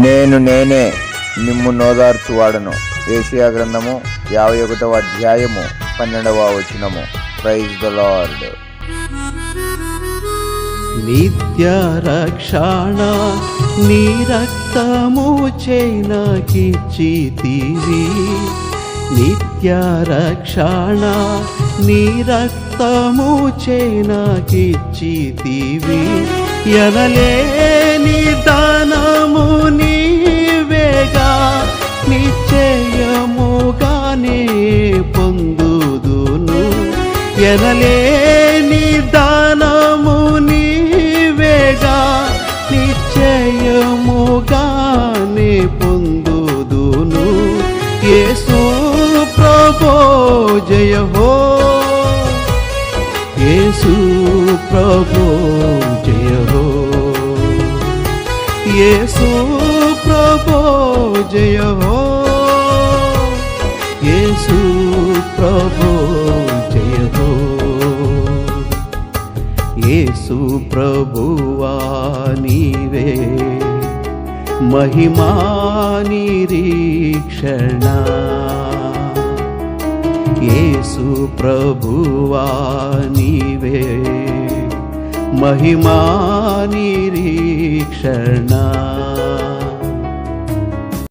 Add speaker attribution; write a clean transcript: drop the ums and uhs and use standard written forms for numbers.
Speaker 1: నేనే మిమ్ము నోదార్చువాడను. ఏషియా గ్రంథము 51వ అధ్యాయము 12వ వచనము. Praise the lord.
Speaker 2: నిత్య రక్షణ నీ రక్తము చేనకిచ్చితివి, నిత్య రక్షణ నీ రక్తము చేనకిచ్చితివి, ఎనలేని దానము నీవేగా, నిశ్చయముగానే పొందుదును. ఎనలేని దానము నీవేగా, నిశ్చయముగానే పొందుదును. యేసు ప్రభో జయ హో, యేసు ప్రభో జయ హో, యేసు ప్రభో జయ హో, యేసు ప్రభో జయ హో. యేసు ప్రభువా నీవే మహిమా నిరీక్షణ, యేసు ప్రభువా నీవే మహిమా నిరీక్షణ.